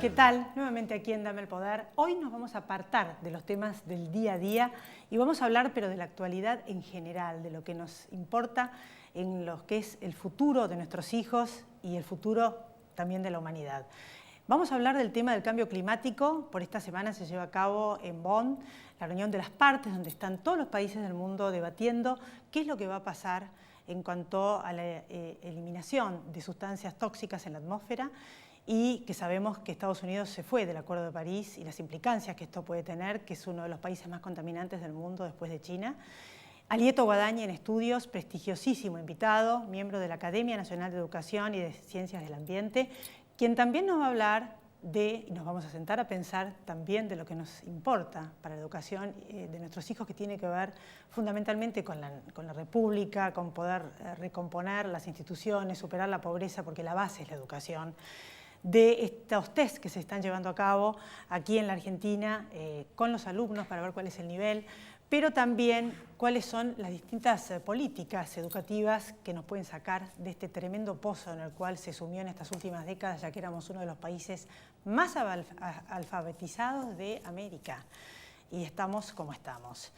¿Qué tal? Nuevamente aquí en Dame el Poder. Hoy nos vamos a apartar de los temas del día a día y vamos a hablar pero de la actualidad en general, de lo que nos importa en lo que es el futuro de nuestros hijos y el futuro también de la humanidad. Vamos a hablar del tema del cambio climático. Por esta semana se lleva a cabo en Bonn la reunión de las partes, donde están todos los países del mundo debatiendo qué es lo que va a pasar en cuanto a la eliminación de sustancias tóxicas en la atmósfera, y que sabemos que Estados Unidos se fue del Acuerdo de París y las implicancias que esto puede tener, que es uno de los países más contaminantes del mundo después de China. Alieto Guadañi en estudios, prestigiosísimo invitado, miembro de la Academia Nacional de Educación y de Ciencias del Ambiente, quien también nos va a hablar y nos vamos a sentar a pensar también de lo que nos importa para la educación de nuestros hijos, que tiene que ver fundamentalmente con la República, con poder recomponer las instituciones, superar la pobreza, porque la base es la educación. De estos test que se están llevando a cabo aquí en la Argentina con los alumnos para ver cuál es el nivel, pero también cuáles son las distintas políticas educativas que nos pueden sacar de este tremendo pozo en el cual se sumió en estas últimas décadas, ya que éramos uno de los países más alfabetizados de América y estamos como estamos.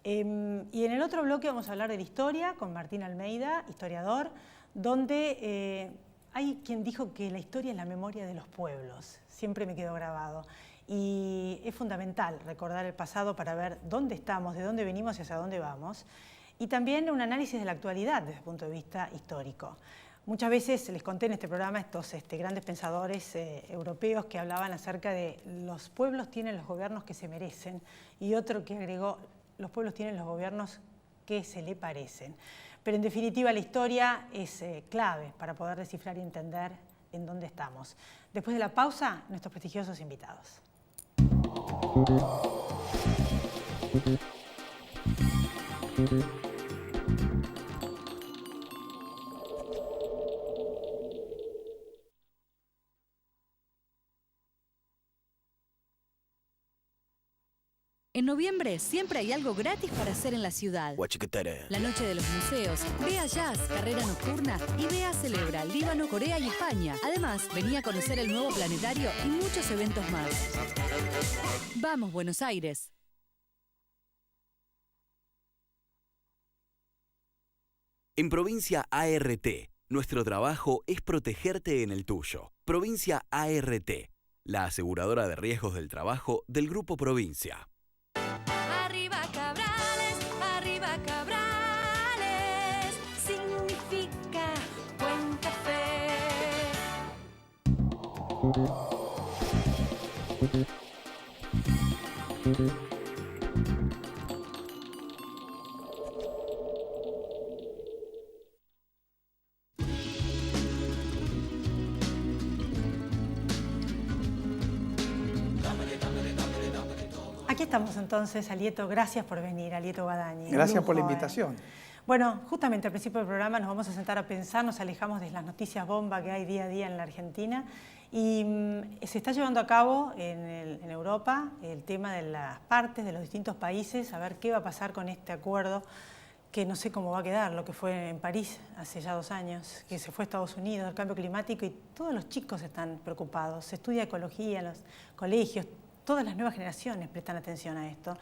Y en el otro bloque vamos a hablar de la historia con Martín Almeida, historiador, donde hay quien dijo que la historia es la memoria de los pueblos. Siempre me quedó grabado. Y es fundamental recordar el pasado para ver dónde estamos, de dónde venimos y hacia dónde vamos. Y también un análisis de la actualidad desde el punto de vista histórico. Muchas veces les conté en este programa estos grandes pensadores europeos que hablaban acerca de los pueblos tienen los gobiernos que se merecen, y otro que agregó, los pueblos tienen los gobiernos que se le parecen. Pero en definitiva la historia es clave para poder descifrar y entender en dónde estamos. Después de la pausa, nuestros prestigiosos invitados. En noviembre siempre hay algo gratis para hacer en la ciudad. La noche de los museos, vea jazz, carrera nocturna y vea Celebra, Líbano, Corea y España. Además, venía a conocer el nuevo planetario y muchos eventos más. ¡Vamos, Buenos Aires! En Provincia ART, nuestro trabajo es protegerte en el tuyo. Provincia ART, la aseguradora de riesgos del trabajo del Grupo Provincia. Arriba Cabrales, significa buen café. Aquí estamos entonces, Alieto, gracias por venir, Alieto Guadañi. Gracias por la invitación. Bueno, justamente al principio del programa nos vamos a sentar a pensar, nos alejamos de las noticias bomba que hay día a día en la Argentina, y se está llevando a cabo en Europa el tema de las partes de los distintos países, a ver qué va a pasar con este acuerdo, que no sé cómo va a quedar, lo que fue en París hace ya 2 años, que se fue a Estados Unidos, el cambio climático, y todos los chicos están preocupados. Se estudia ecología en los colegios, todas las nuevas generaciones prestan atención a esto.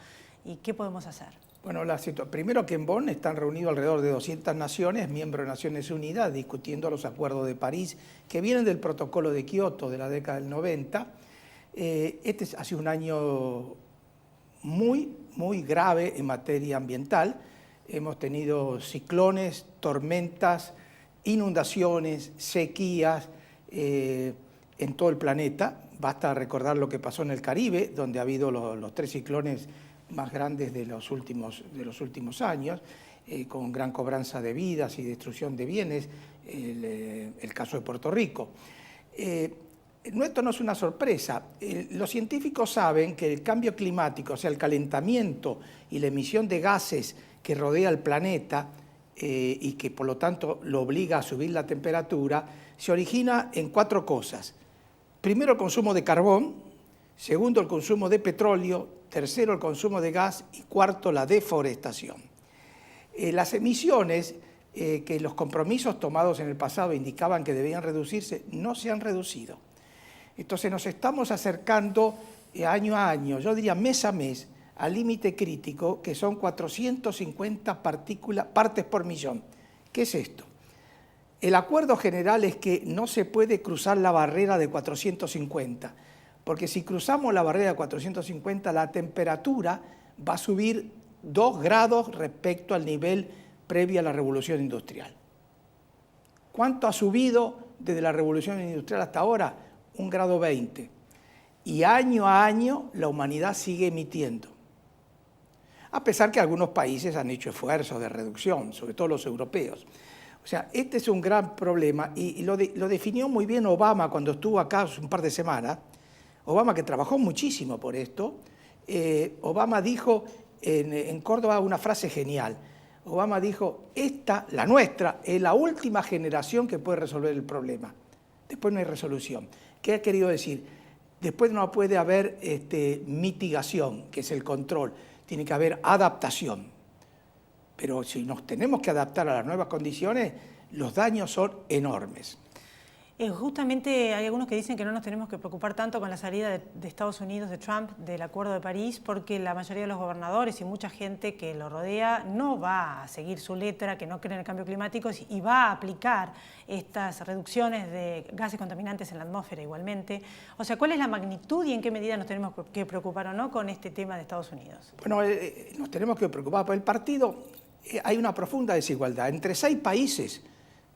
¿Y qué podemos hacer? Bueno, primero que en Bonn están reunidos alrededor de 200 naciones, miembros de Naciones Unidas, discutiendo los acuerdos de París, que vienen del protocolo de Kioto de la década del 90. Este ha sido un año muy grave en materia ambiental. Hemos tenido ciclones, tormentas, inundaciones, sequías en todo el planeta. Basta recordar lo que pasó en el Caribe, donde ha habido los 3 ciclones más grandes de los últimos años, con gran cobranza de vidas y destrucción de bienes, el caso de Puerto Rico. Esto no es una sorpresa. Los científicos saben que el cambio climático, o sea, el calentamiento y la emisión de gases que rodea el planeta y que por lo tanto lo obliga a subir la temperatura, se origina en 4 cosas. Primero, el consumo de carbón. Segundo, el consumo de petróleo. Tercero, el consumo de gas. Y cuarto, la deforestación. Las emisiones que los compromisos tomados en el pasado indicaban que debían reducirse, no se han reducido. Entonces nos estamos acercando año a año, yo diría mes a mes, al límite crítico, que son 450 partes por millón. ¿Qué es esto? El acuerdo general es que no se puede cruzar la barrera de 450, porque si cruzamos la barrera de 450, la temperatura va a subir 2 grados respecto al nivel previo a la revolución industrial. ¿Cuánto ha subido desde la revolución industrial hasta ahora? 1,20 grados. Y año a año la humanidad sigue emitiendo. A pesar que algunos países han hecho esfuerzos de reducción, sobre todo los europeos. O sea, este es un gran problema y lo definió muy bien Obama cuando estuvo acá hace un par de semanas. Obama, que trabajó muchísimo por esto, Obama dijo en Córdoba una frase genial. Obama dijo, la nuestra, es la última generación que puede resolver el problema. Después no hay resolución. ¿Qué ha querido decir? Después no puede haber mitigación, que es el control. Tiene que haber adaptación. Pero si nos tenemos que adaptar a las nuevas condiciones, los daños son enormes. Justamente hay algunos que dicen que no nos tenemos que preocupar tanto con la salida de Estados Unidos, de Trump, del Acuerdo de París, porque la mayoría de los gobernadores y mucha gente que lo rodea no va a seguir su letra, que no cree en el cambio climático y va a aplicar estas reducciones de gases contaminantes en la atmósfera igualmente. O sea, ¿cuál es la magnitud y en qué medida nos tenemos que preocupar o no con este tema de Estados Unidos? Bueno, nos tenemos que preocupar por el partido. Hay una profunda desigualdad. Entre 6 países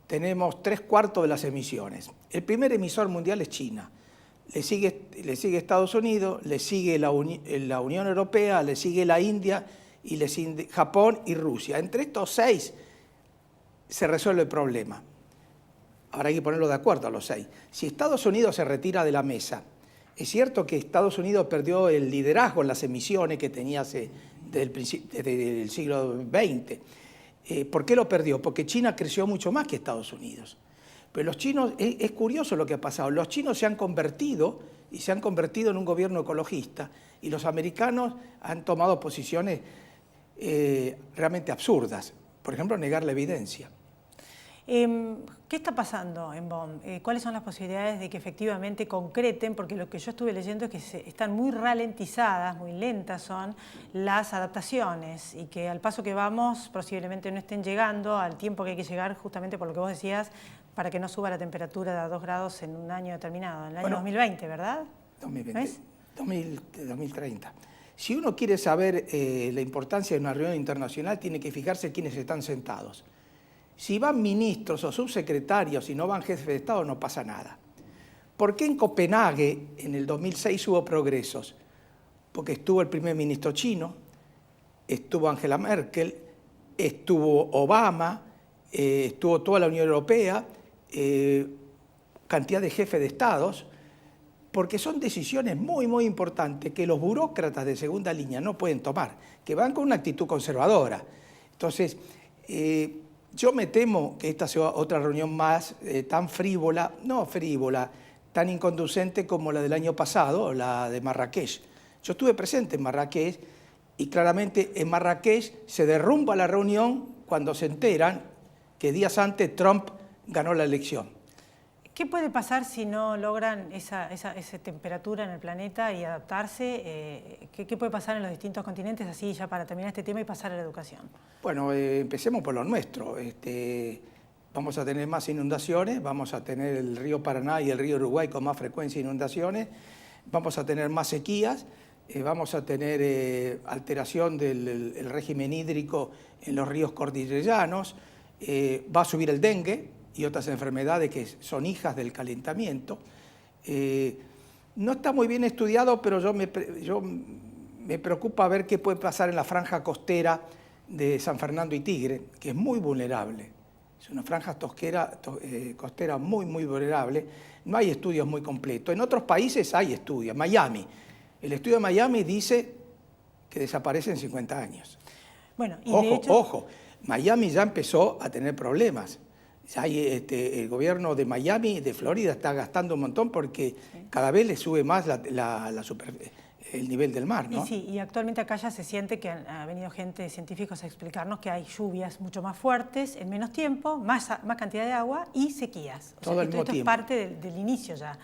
tenemos 3/4 de las emisiones. El primer emisor mundial es China. Le sigue Estados Unidos, le sigue la Unión Europea, le sigue la India, y le sigue Japón y Rusia. Entre estos 6 se resuelve el problema. Ahora hay que ponerlo de acuerdo a los 6. Si Estados Unidos se retira de la mesa, es cierto que Estados Unidos perdió el liderazgo en las emisiones que tenía desde el siglo XX. ¿Por qué lo perdió? Porque China creció mucho más que Estados Unidos. Pero los chinos, es curioso lo que ha pasado, los chinos se han convertido en un gobierno ecologista y los americanos han tomado posiciones realmente absurdas. Por ejemplo, negar la evidencia. ¿Qué está pasando en Bonn? ¿Cuáles son las posibilidades de que efectivamente concreten? Porque lo que yo estuve leyendo es que están muy ralentizadas, muy lentas son las adaptaciones y que al paso que vamos posiblemente no estén llegando al tiempo que hay que llegar, justamente por lo que vos decías, para que no suba la temperatura de 2 grados en un año determinado, en el año 2020, ¿verdad? 2020, 2030. Si uno quiere saber la importancia de una reunión internacional, tiene que fijarse quiénes están sentados. Si van ministros o subsecretarios y no van jefes de Estado, no pasa nada. ¿Por qué en Copenhague en el 2006 hubo progresos? Porque estuvo el primer ministro chino, estuvo Angela Merkel, estuvo Obama, estuvo toda la Unión Europea, cantidad de jefes de Estados, porque son decisiones muy, muy importantes que los burócratas de segunda línea no pueden tomar, que van con una actitud conservadora. Entonces, yo me temo que esta sea otra reunión más tan frívola, tan inconducente como la del año pasado, la de Marrakech. Yo estuve presente en Marrakech y claramente en Marrakech se derrumba la reunión cuando se enteran que días antes Trump ganó la elección. ¿Qué puede pasar si no logran esa temperatura en el planeta y adaptarse? ¿Qué puede pasar en los distintos continentes, así ya para terminar este tema y pasar a la educación? Bueno, empecemos por lo nuestro. Vamos a tener más inundaciones, vamos a tener el río Paraná y el río Uruguay con más frecuencia de inundaciones, vamos a tener más sequías, vamos a tener alteración del régimen hídrico en los ríos cordilleranos, va a subir el dengue y otras enfermedades que son hijas del calentamiento. No está muy bien estudiado, pero yo me preocupa ver qué puede pasar en la franja costera de San Fernando y Tigre, que es muy vulnerable. Es una franja costera muy, muy vulnerable. No hay estudios muy completos. En otros países hay estudios. Miami. El estudio de Miami dice que desaparece en 50 años. Bueno, y ojo, Miami ya empezó a tener problemas. Ya el gobierno de Miami, de Florida, está gastando un montón porque cada vez le sube más el nivel del mar, ¿no? Y sí, y actualmente acá ya se siente que ha venido gente, científicos, a explicarnos que hay lluvias mucho más fuertes, en menos tiempo, más cantidad de agua y sequías. Todo al mismo tiempo. Esto es parte del inicio ya.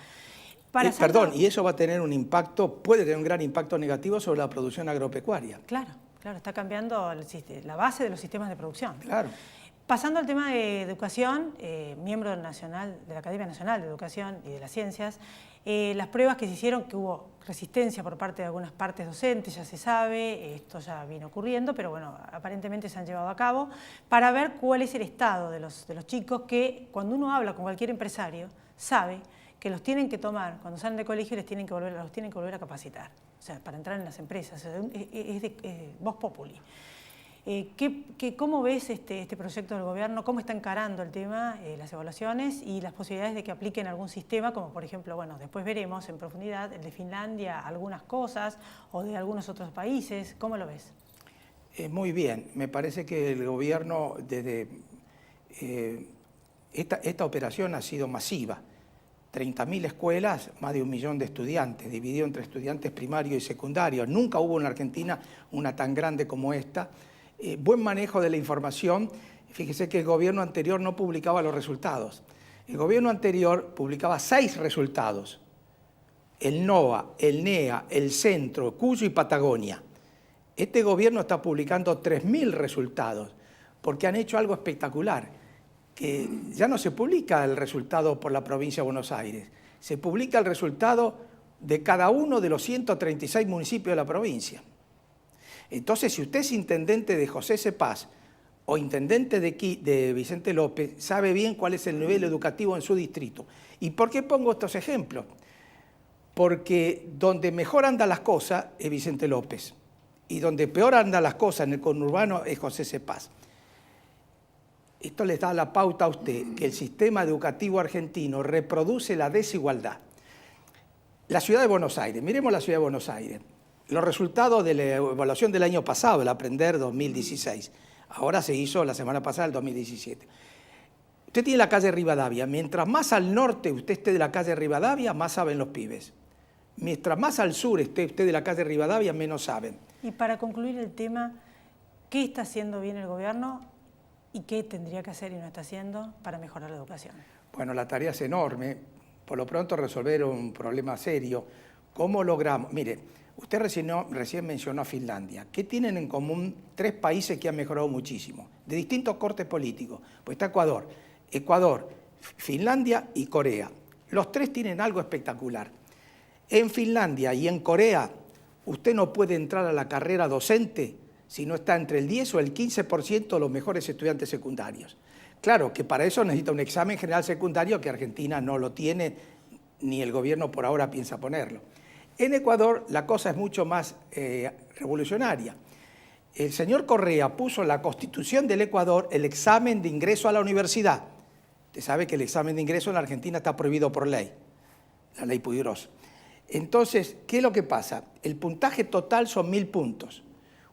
Perdón, y eso va a tener un impacto, puede tener un gran impacto negativo sobre la producción agropecuaria. Claro, está cambiando la base de los sistemas de producción. Claro. Pasando al tema de educación, miembro nacional de la Academia Nacional de Educación y de las Ciencias, las pruebas que se hicieron, que hubo resistencia por parte de algunas partes docentes, ya se sabe, esto ya viene ocurriendo, pero bueno, aparentemente se han llevado a cabo, para ver cuál es el estado de los chicos que cuando uno habla con cualquier empresario, sabe que los tienen que tomar, cuando salen de colegio los tienen que volver a capacitar, o sea, para entrar en las empresas, es de voz populi. ¿Cómo ves este proyecto del gobierno? ¿Cómo está encarando el tema, las evaluaciones y las posibilidades de que apliquen algún sistema, como por ejemplo, bueno, después veremos en profundidad el de Finlandia, algunas cosas, o de algunos otros países? ¿Cómo lo ves? Muy bien, me parece que el gobierno desde esta operación ha sido masiva. 30.000 escuelas, más de 1 millón de estudiantes, dividido entre estudiantes primarios y secundarios. Nunca hubo en Argentina una tan grande como esta. Buen manejo de la información. Fíjese que el gobierno anterior no publicaba los resultados. El gobierno anterior publicaba 6 resultados. El NOA, el NEA, el Centro, Cuyo y Patagonia. Este gobierno está publicando 3.000 resultados, porque han hecho algo espectacular, que ya no se publica el resultado por la provincia de Buenos Aires, se publica el resultado de cada uno de los 136 municipios de la provincia. Entonces, si usted es intendente de José Cepaz o intendente de Vicente López, sabe bien cuál es el nivel educativo en su distrito. ¿Y por qué pongo estos ejemplos? Porque donde mejor andan las cosas es Vicente López y donde peor andan las cosas en el conurbano es José Cepaz. Esto les da la pauta a usted que el sistema educativo argentino reproduce la desigualdad. La ciudad de Buenos Aires, miremos la ciudad de Buenos Aires. Los resultados de la evaluación del año pasado, el Aprender 2016, ahora se hizo la semana pasada, el 2017. Usted tiene la calle Rivadavia. Mientras más al norte usted esté de la calle Rivadavia, más saben los pibes. Mientras más al sur esté usted de la calle Rivadavia, menos saben. Y para concluir el tema, ¿qué está haciendo bien el gobierno y qué tendría que hacer y no está haciendo para mejorar la educación? Bueno, la tarea es enorme. Por lo pronto resolver un problema serio. ¿Cómo logramos? Mire, usted recién mencionó a Finlandia. ¿Qué tienen en común 3 países que han mejorado muchísimo? De distintos cortes políticos. Pues está Ecuador, Finlandia y Corea. Los 3 tienen algo espectacular. En Finlandia y en Corea, usted no puede entrar a la carrera docente si no está entre el 10 o el 15% de los mejores estudiantes secundarios. Claro que para eso necesita un examen general secundario que Argentina no lo tiene, ni el gobierno por ahora piensa ponerlo. En Ecuador la cosa es mucho más revolucionaria. El señor Correa puso en la Constitución del Ecuador el examen de ingreso a la universidad. Usted sabe que el examen de ingreso en la Argentina está prohibido por ley, la ley Puigros. Entonces, ¿qué es lo que pasa? El puntaje total son 1000 puntos.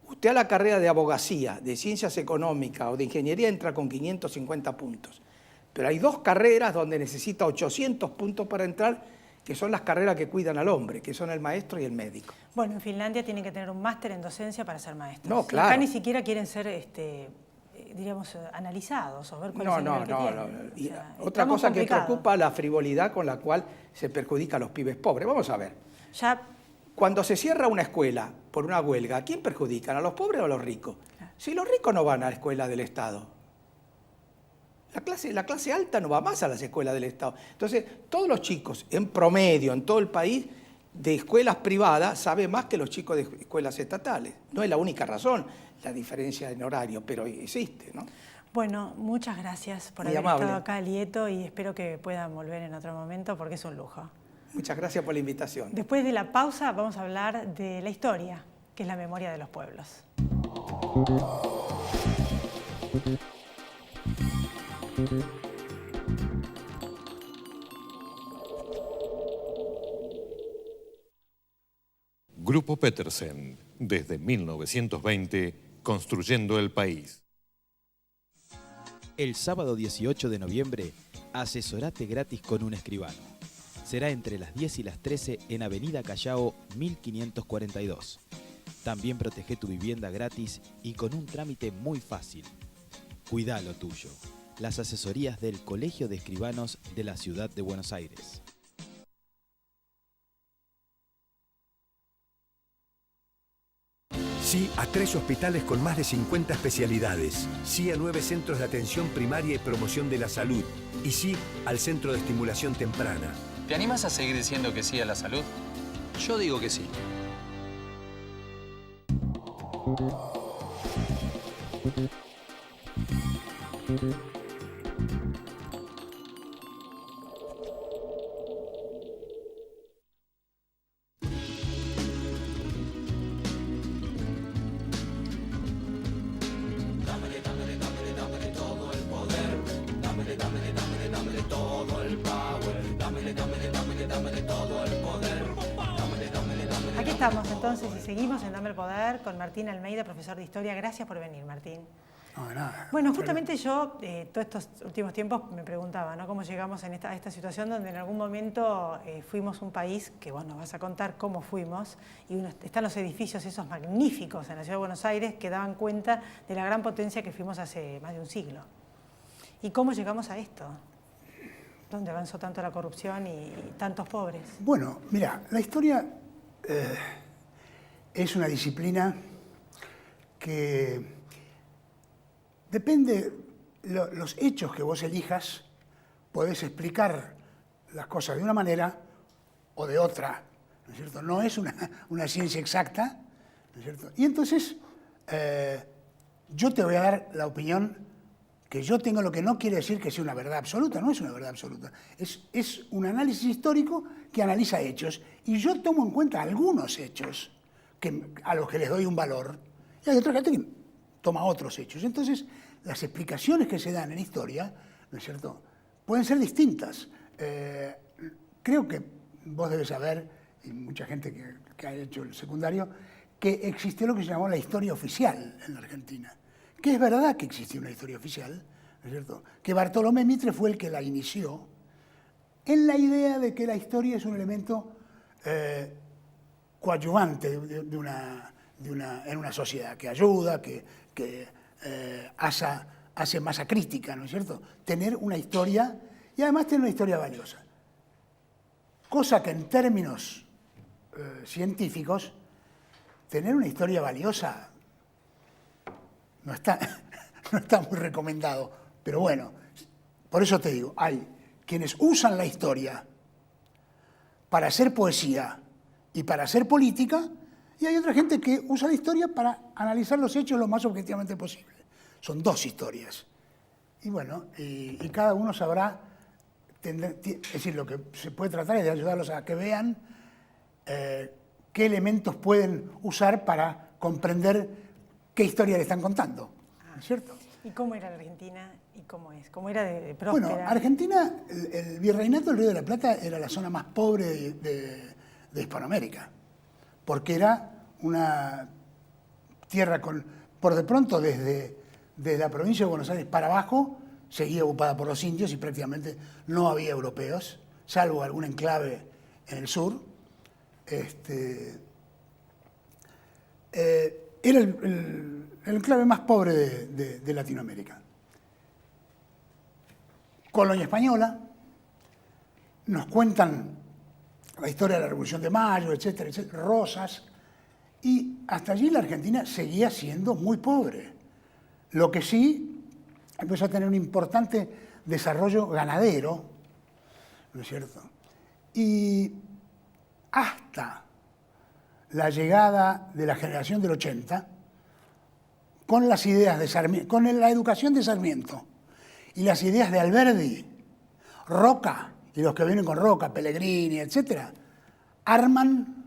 Usted a la carrera de abogacía, de ciencias económicas o de ingeniería entra con 550 puntos. Pero hay 2 carreras donde necesita 800 puntos para entrar, que son las carreras que cuidan al hombre, que son el maestro y el médico. Bueno, en Finlandia tienen que tener un máster en docencia para ser maestros. No, claro. Acá ni siquiera quieren ser, diríamos, analizados o ver cuál es el nivel que tienen. Y otra cosa que preocupa, la frivolidad con la cual se perjudica a los pibes pobres. Vamos a ver. Cuando se cierra una escuela por una huelga, ¿a quién perjudican? ¿A los pobres o a los ricos? Claro. Si los ricos no van a la escuela del Estado. La clase alta no va más a las escuelas del Estado. Entonces, todos los chicos, en promedio, en todo el país, de escuelas privadas, saben más que los chicos de escuelas estatales. No es la única razón, la diferencia en horario, pero existe, ¿no? Bueno, muchas gracias por haber estado acá, Lieto, y espero que puedan volver en otro momento porque es un lujo. Muchas gracias por la invitación. Después de la pausa vamos a hablar de la historia, que es la memoria de los pueblos. Grupo Petersen, desde 1920, construyendo el país. El sábado 18 de noviembre, asesorate gratis con un escribano. Será entre las 10 y las 13 en Avenida Callao 1542. También protege tu vivienda gratis y con un trámite muy fácil. Cuidá lo tuyo. Las asesorías del Colegio de Escribanos de la Ciudad de Buenos Aires. Sí a 3 hospitales con más de 50 especialidades. Sí a 9 centros de atención primaria y promoción de la salud. Y sí al Centro de Estimulación Temprana. ¿Te animas a seguir diciendo que sí a la salud? Yo digo que sí. Aquí estamos entonces y seguimos en Dame el Poder con Martín Almeida, profesor de Historia. Gracias por venir, Martín. No, de nada. Bueno, justamente yo, todos estos últimos tiempos, me preguntaba, ¿no? Cómo llegamos a esta situación donde en algún momento fuimos un país, que vos nos vas a contar cómo fuimos, y están los edificios esos magníficos en la ciudad de Buenos Aires que daban cuenta de la gran potencia que fuimos hace más de un siglo. ¿Y cómo llegamos a esto? ¿Dónde avanzó tanto la corrupción y tantos pobres? Bueno, mira, la historia es una disciplina que depende los hechos que vos elijas, podés explicar las cosas de una manera o de otra, ¿no es cierto? No es una ciencia exacta, ¿no es cierto? Y entonces yo te voy a dar la opinión que yo tengo, lo que no quiere decir que sea una verdad absoluta, no es una verdad absoluta. Es un análisis histórico que analiza hechos y yo tomo en cuenta algunos hechos a los que les doy un valor y hay otra gente que toma otros hechos. Entonces, las explicaciones que se dan en historia, ¿no es cierto?, pueden ser distintas. Creo que vos debes saber, y mucha gente que ha hecho el secundario, que existió lo que se llamó la historia oficial en la Argentina. Que es verdad que existió una historia oficial, ¿no es cierto?, que Bartolomé Mitre fue el que la inició, en la idea de que la historia es un elemento coadyuvante en una sociedad, que ayuda, que hace masa crítica, ¿no es cierto?, tener una historia y además tener una historia valiosa. Cosa que en términos científicos, tener una historia valiosa no está muy recomendado, pero bueno, por eso te digo, hay quienes usan la historia para hacer poesía y para hacer política, y hay otra gente que usa la historia para analizar los hechos lo más objetivamente posible. Son dos historias. Y bueno, y cada uno sabrá, es decir, lo que se puede tratar es de ayudarlos a que vean qué elementos pueden usar para comprender qué historia le están contando, ¿no es cierto? ¿Y cómo era la Argentina y cómo es? ¿Cómo era de próspera? Bueno, Argentina, el virreinato del Río de la Plata era la zona más pobre de Hispanoamérica, porque era una tierra por de pronto desde la provincia de Buenos Aires para abajo, seguía ocupada por los indios y prácticamente no había europeos, salvo algún enclave en el sur. Era el enclave más pobre de Latinoamérica. Colonia española, nos cuentan la historia de la Revolución de Mayo, etcétera, etcétera, Rosas, y hasta allí la Argentina seguía siendo muy pobre. Lo que sí empezó a tener un importante desarrollo ganadero, ¿no es cierto? Y hasta la llegada de la generación del 80, con las ideas de Sarmiento, con la educación de Sarmiento y las ideas de Alberdi, Roca y los que vienen con Roca, Pellegrini, etcétera, arman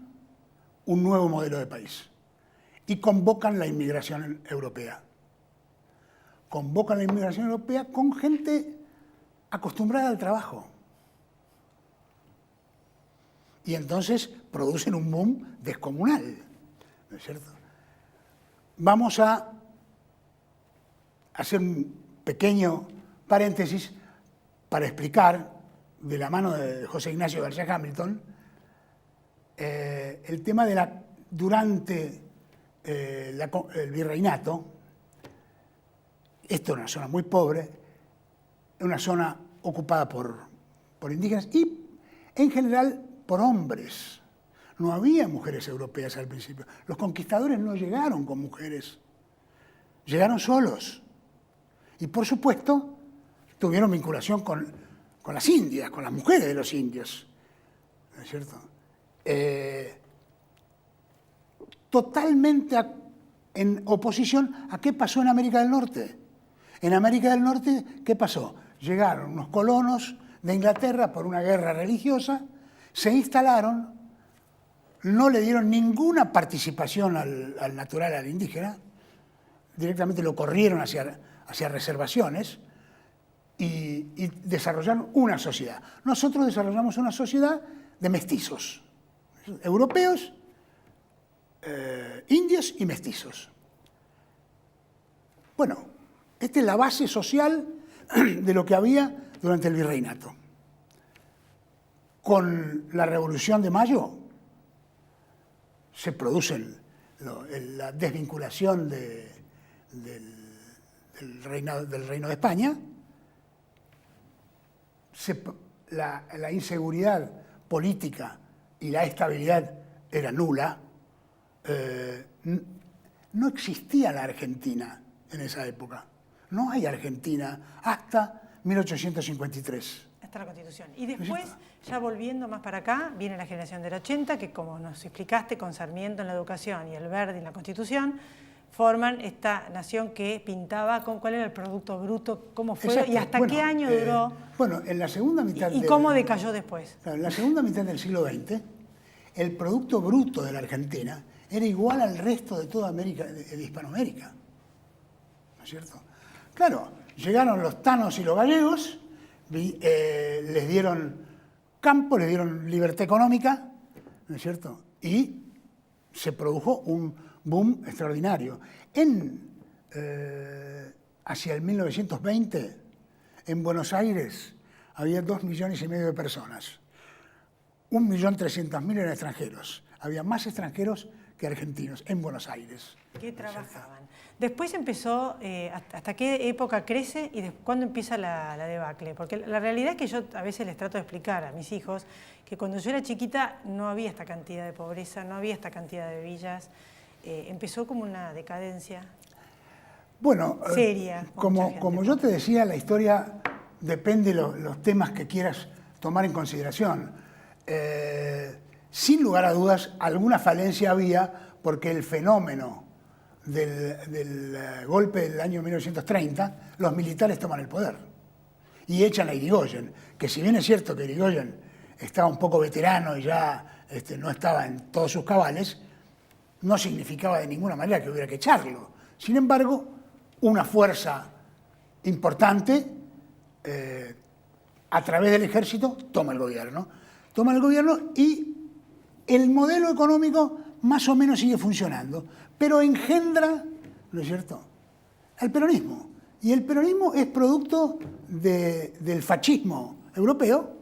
un nuevo modelo de país y convocan la inmigración europea. Convocan la inmigración europea con gente acostumbrada al trabajo. Y entonces producen un boom descomunal, ¿no es cierto? Vamos a hacer un pequeño paréntesis para explicar, de la mano de José Ignacio García Hamilton, el tema de durante el virreinato. Esto es una zona muy pobre, una zona ocupada por indígenas y, en general, por hombres. No había mujeres europeas al principio. Los conquistadores no llegaron con mujeres, llegaron solos. Y por supuesto, tuvieron vinculación con las indias, con las mujeres de los indios. ¿No es cierto? Totalmente en oposición a qué pasó en América del Norte. En América del Norte, ¿qué pasó? Llegaron unos colonos de Inglaterra por una guerra religiosa, se instalaron, no le dieron ninguna participación al natural, al indígena, directamente lo corrieron hacia reservaciones y desarrollaron una sociedad. Nosotros desarrollamos una sociedad de mestizos, europeos, indios y mestizos. Bueno, esta es la base social de lo que había durante el virreinato. Con la Revolución de Mayo se produce la desvinculación del Reino de España, la inseguridad política y la estabilidad era nula. No existía la Argentina en esa época. No hay Argentina hasta 1853. Hasta la Constitución. Y después, ya volviendo más para acá, viene la generación del 80, que como nos explicaste, con Sarmiento en la educación y el Verde en la Constitución, forman esta nación que pintaba con cuál era el Producto Bruto, cómo fue. Exacto. Y hasta qué año duró. Bueno, en la segunda mitad ¿Y cómo decayó después? En la segunda mitad del siglo XX, el Producto Bruto de la Argentina era igual al resto de toda América, de Hispanoamérica. ¿No es cierto? Claro, llegaron los tanos y los gallegos, les dieron campo, les dieron libertad económica, ¿no es cierto? Y se produjo un boom extraordinario. Hacia el 1920, en Buenos Aires, había 2,5 millones de personas. 1.300.000 eran extranjeros. Había más extranjeros que argentinos en Buenos Aires. ¿Qué trabajaban? Después empezó, ¿hasta qué época crece y cuándo empieza la debacle? Porque la realidad es que yo a veces les trato de explicar a mis hijos que cuando yo era chiquita no había esta cantidad de pobreza, no había esta cantidad de villas. Empezó como una decadencia seria. Como yo te decía, la historia depende de los temas que quieras tomar en consideración. Sin lugar a dudas, alguna falencia había porque el fenómeno del golpe del año 1930, los militares toman el poder y echan a Irigoyen, que si bien es cierto que Irigoyen estaba un poco veterano y ya no estaba en todos sus cabales, no significaba de ninguna manera que hubiera que echarlo. Sin embargo, una fuerza importante, a través del ejército, toma el gobierno. Toma el gobierno y el modelo económico más o menos sigue funcionando, pero engendra, ¿no es cierto?, al peronismo. Y el peronismo es producto del fascismo europeo,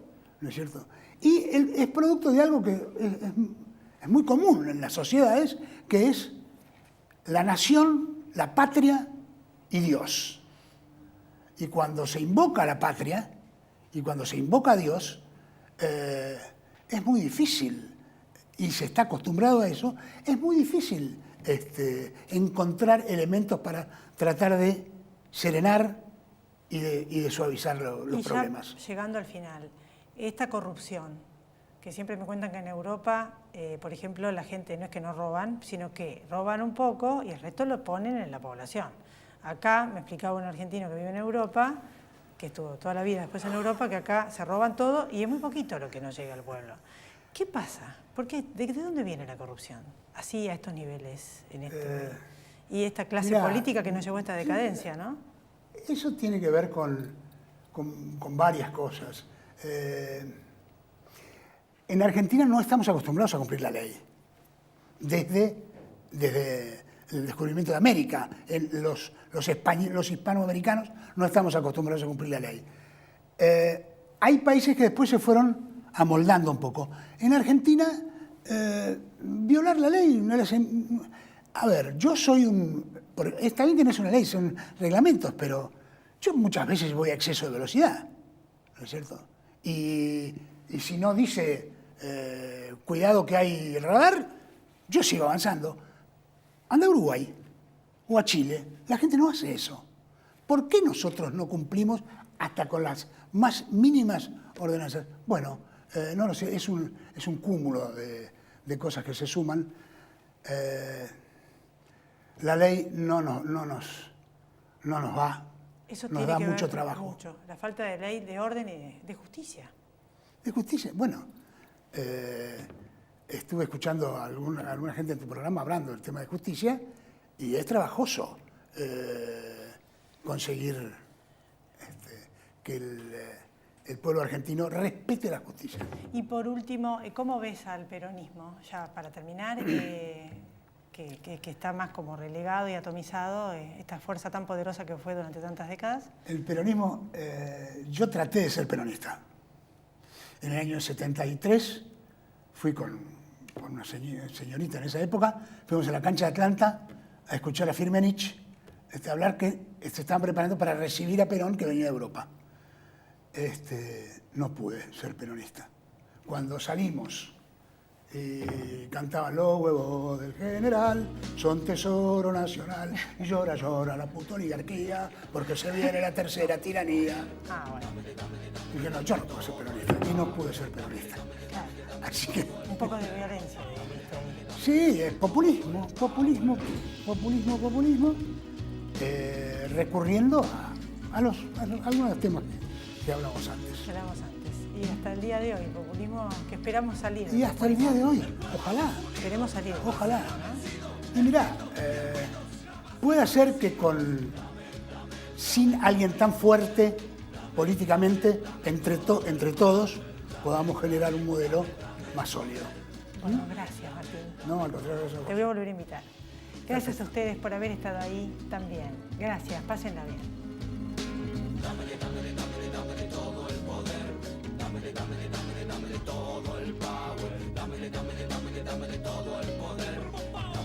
¿no es cierto? Y es producto de algo que es muy común en las sociedades, que es la nación, la patria y Dios. Y cuando se invoca a la patria y cuando se invoca a Dios, es muy difícil, y se está acostumbrado a eso, es muy difícil encontrar elementos para tratar de serenar y de suavizar los problemas. Llegando al final, esta corrupción, que siempre me cuentan que en Europa, por ejemplo, la gente no es que no roban, sino que roban un poco y el resto lo ponen en la población. Acá me explicaba un argentino que vive en Europa, que estuvo toda la vida después en Europa, que acá se roban todo y es muy poquito lo que nos llega al pueblo. ¿Qué pasa? ¿Por qué? ¿De dónde viene la corrupción? Así a estos niveles, y esta clase política que nos llevó a esta decadencia, ¿no? Eso tiene que ver con varias cosas. En Argentina no estamos acostumbrados a cumplir la ley. Desde el descubrimiento de América, los hispanoamericanos no estamos acostumbrados a cumplir la ley. Hay países que después se fueron amoldando un poco. En Argentina, violar la ley no es... A ver, yo soy está bien que no es una ley, son reglamentos, pero yo muchas veces voy a exceso de velocidad, ¿no es cierto? Y si no dice cuidado que hay el radar, yo sigo avanzando. Anda a Uruguay o a Chile, la gente no hace eso. ¿Por qué nosotros no cumplimos hasta con las más mínimas ordenanzas? Bueno, no lo sé, es un cúmulo de cosas que se suman. La ley no nos va, Eso nos tiene da que mucho ver trabajo. Mucho. La falta de ley, de orden y de justicia. De justicia, bueno, estuve escuchando a alguna gente en tu programa hablando del tema de justicia y es trabajoso conseguir que el pueblo argentino respete la justicia. Y por último, ¿cómo ves al peronismo? Ya para terminar, que está más como relegado y atomizado, esta fuerza tan poderosa que fue durante tantas décadas. El peronismo, yo traté de ser peronista. En el año 73 fui con una señorita en esa época, fuimos a la cancha de Atlanta a escuchar a Firmenich hablar que se estaban preparando para recibir a Perón, que venía de Europa. No pude ser peronista. Cuando salimos y cantaban los huevos del general, son tesoro nacional, y llora, llora la puta oligarquía, porque se viene la tercera tiranía. Bueno. Dije, no, yo no puedo ser peronista, y no pude ser peronista. Claro. Así que... Un poco de violencia. Sí, es populismo, recurriendo a algunos temas que hablamos antes. Y hasta el día de hoy, populismo que esperamos salir. Y hasta el día de hoy, ojalá. Esperemos salir. Ojalá. Y mirá, puede ser que sin alguien tan fuerte políticamente, entre todos, podamos generar un modelo más sólido. Bueno, gracias, Martín. No, al contrario, gracias a vos. Te voy a volver a invitar. Gracias a ustedes por haber estado ahí también. Gracias, pásenla bien. Dámele todo el poder, dámele todo el power, dámele todo el poder.